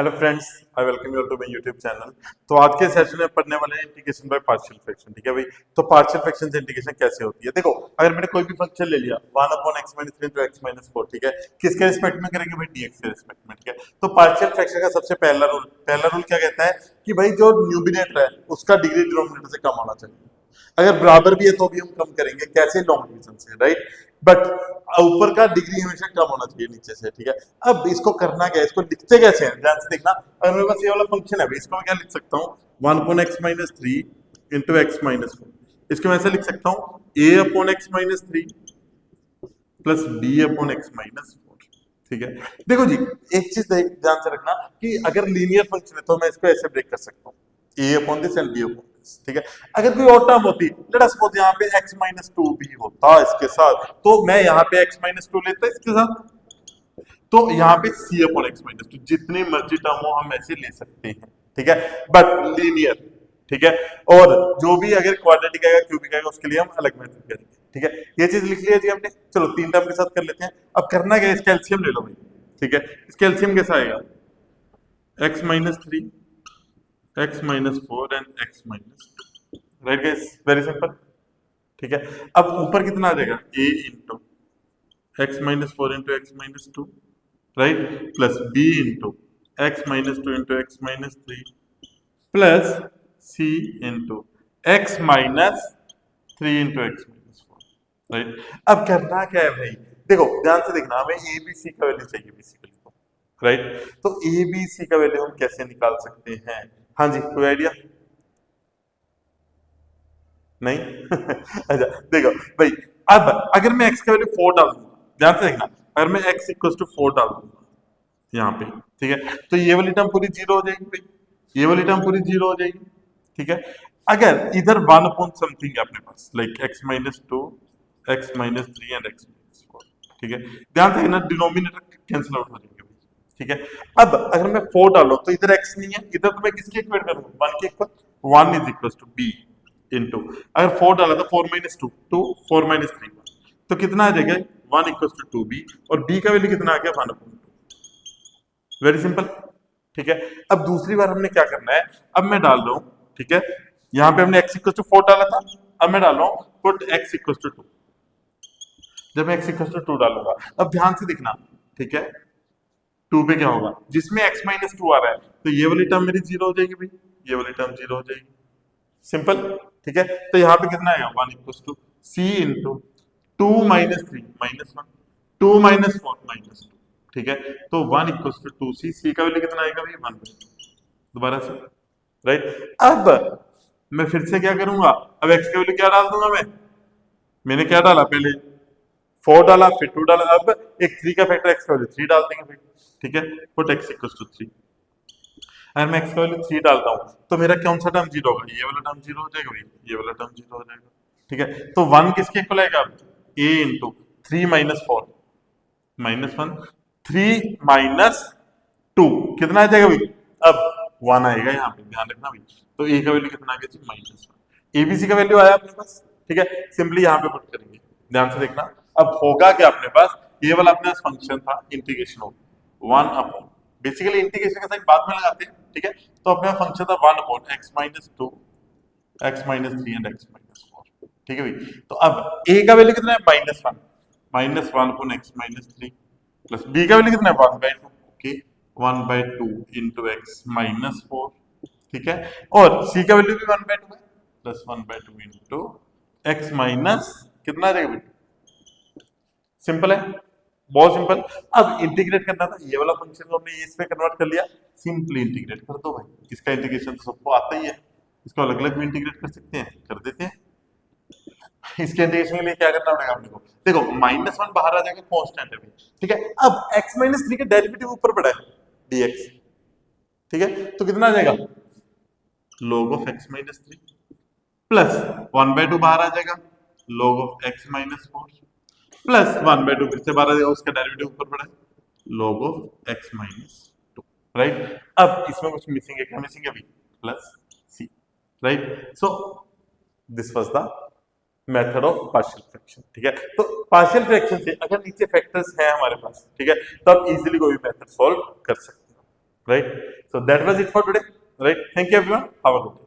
Hello friends, I welcome you to my YouTube channel. तो आज के सेशन में पढ़ने वाले हैं इंटीग्रेशन बाय पार्शियल फ्रैक्शन। ठीक है भाई। तो पार्शियल फ्रैक्शन से इंटीग्रेशन कैसे होती है, देखो अगर मैंने कोई भी फंक्शन ले लिया 1/x-3 × x-4, ठीक है, किसके रिस्पेक्ट में करेंगे भाई, dx के रिस्पेक्ट में। ठीक है, तो पार्शियल फ्रैक्शन का सबसे पहला रूल क्या कहता है कि भाई जो न्यूमिनेटर है उसका डिग्री डिनोमिनेटर से कम होना चाहिए। अगर बराबर भी है तो भी हम कम करेंगे, कैसे, लॉन्ग डिवीजन से, राइट। बट ऊपर का डिग्री हमेशा कम होना चाहिए नीचे से। ठीक है, अब इसको करना क्या है, इसको लिखते कैसे हैं, ध्यान से देखना। अगर मेरे पास ये वाला फंक्शन है भाई, इसको मैं क्या लिख सकता हूँ, 1/x-3 × x-4। इसको मैं ऐसे लिख सकता हूँ a/x-3 प्लस b/x-4। ठीक है, देखो जी, एक चीज ध्यान से रखना कि अगर लीनियर फंक्शन है तो मैं इसको ऐसे ब्रेक कर सकता हूँ, a/this एंड b/this। ठीक है, अगर कोई और टर्म होती, लेट अस सपोज यहाँ पे x-2 भी होता इसके साथ, तो मैं यहाँ पे x-2 लेता इसके साथ, तो यहाँ पे c/x-2 जितनी मर्जी टर्म हो हम ऐसे ले सकते हैं। ठीक है, बट लीनियर। ठीक है, और जो भी अगर क्वाड्रेटिक आएगा, क्यूबिक आएगा, उसके लिए हम अलग मेथड करेंगे। ठीक है, ये चीज लिख लिया जी हमने। चलो तीन टर्म के साथ कर लेते हैं। अब करना क्या है, इसका एलसीएम ले लो भाई। ठीक है, इसका एलसीएम कैसा आएगा, x-3 x-4 and x-2, right guys, very simple. ठीक है, अब ऊपर कितना आ जाएगा, a into x-4 into x-2, right, plus b into x-2 into x-3 plus c into x-3 into x-4, right. अब करना क्या है भाई, देखो ध्यान से देखना, हमें a b c का वैल्यू चाहिए बेसिकली, राइट। तो a b c का वैल्यू हम कैसे निकाल सकते हैं, हाँ जी, कोई आइडिया नहीं? अच्छा देखो भाई, अब अगर मैं x का वैल्यू 4 डाल दूंगा, ध्यान से देखना, अगर मैं x = 4 डाल दूंगा यहाँ पे, ठीक है, तो ये वाली टर्म पूरी जीरो हो जाएगी भाई, ये वाली टर्म पूरी जीरो हो जाएगी। ठीक है, अगर इधर 1 अपॉन समथिंग है अपने पास, like x-2 x-3 and x-4। ठीक है, ध्यान से देखना, डिनोमिनेटर कैंसिल आउट हो जाएंगे भाई। ठीक है, अब अगर मैं 4 डालो तो इधर x नहीं है, इधर तो मैं किसकी इक्वेट करूंगा, 1 के इक्वल, 1 = b इंटू, अगर 4 डाला तो 4 - 2 2 4 - 3 तो कितना आ जाएगा, 1 = 2b, और b का वैल्यू कितना आ गया, 1/2। Very simple. ठीक है, अब दूसरी बार हमने क्या करना है, अब मैं डाल रहा हूं, ठीक है, यहां पे हमने x = 4 डाला था, अब मैं डाल रहा हूं पुट x = 2। जब मैं x = 2 डालूंगा, अब ध्यान से देखना, ठीक है, 2 पे क्या होगा, जिसमें x - 2 आ रहा है, तो ये वाली टर्म मेरी जीरो हो जाएगी भाई, ये वाली टर्म जीरो हो जाएगी, सिंपल। ठीक है, तो यहाँ पे कितना आएगा, 1 = c इंटू 2 - 3 -1 2 - 4 -2। ठीक है, तो 1 = 2c, c का वैल्यू कितना आएगा भाई, 1/2, दोबारा से, राइट। अब मैं फिर से क्या करूंगा, अब x का वैल्यू क्या डाल दूंगा मैंने क्या डाला, पहले 4 डाला, फिर 2 डाला, अब एक 3 का फैक्टर x का वैल्यू 3 डाल देंगे भाई। ठीक है, पुट x = 3। अगर मैं x का वैल्यू 3 डालता हूँ तो मेरा कौन सा टर्म जीरो होगा, ये वाला टर्म जीरो हो जाएगा भाई, ये वाला टर्म जीरो हो जाएगा। ठीक है, तो 1 किसके इक्वल आएगा, a इंटू 3 - 4 -1 3 - 2 कितना आ जाएगा भाई, अब 1 आएगा यहाँ पे, ध्यान रखना भाई। तो a का वैल्यू कितना आ गया जी, -1। abc का वैल्यू आया अपने पास। ठीक है, सिंपली यहाँ पे पुट करेंगे, ध्यान से देखना। अब होगा क्या अपने पास, ये वाला अपने पास फंक्शन था, इंटीग्रेशन हो 1 अपॉन, बेसिकली इंटीग्रेशन का साइन बाद में लगाते हैं। ठीक है, तो अपने फंक्शन था 1 upon x-2 x-3 and x-4। ठीक है भाई, तो अब a का वैल्यू कितना है, -1 अपॉन x-3 प्लस b का वैल्यू कितना है, 1/2, ओके, 1/2 इंटू x-4। ठीक है, और c का वैल्यू भी 1/2 है, प्लस 1/2 इंटू x माइनस कितना आ जाएगा, सिंपल है, बहुत सिंपल। अब इंटीग्रेट करना था, ये वाला फंक्शन को हमने इसमें कन्वर्ट कर लिया, सिंपली इंटीग्रेट कर दो भाई। इसका इंटीग्रेशन तो सबको आता ही है, इसको अलग अलग भी इंटीग्रेट कर सकते हैं, कर देते हैं। इसके इंटीग्रेशन के लिए क्या करना पड़ेगा अपने को, देखो -1 बाहर आ जाएगा, कांस्टेंट है भाई। ठीक है, अब x-3 का डेरिवेटिव ऊपर पड़ा है, dx। ठीक है, तो कितना आ जाएगा, log of x-3 प्लस 1/2 बाहर आ जाएगा, log of x-4 प्लस 1/2 फिर से बाहर आ जाएगा, उसका डेरिवेटिव ऊपर पड़ा है, log of x-2, राइट। अब इसमें कुछ मिसिंग है, क्या मिसिंग है भाई, plus c, right. So this was the method of partial fraction. ठीक है, तो पार्शियल फ्रैक्शन से अगर नीचे फैक्टर्स हैं हमारे पास, ठीक है, तो आप इजीली कोई भी मेथड सॉल्व कर सकते हो। Right? So that was it for today, right? Thank you everyone, have a good day.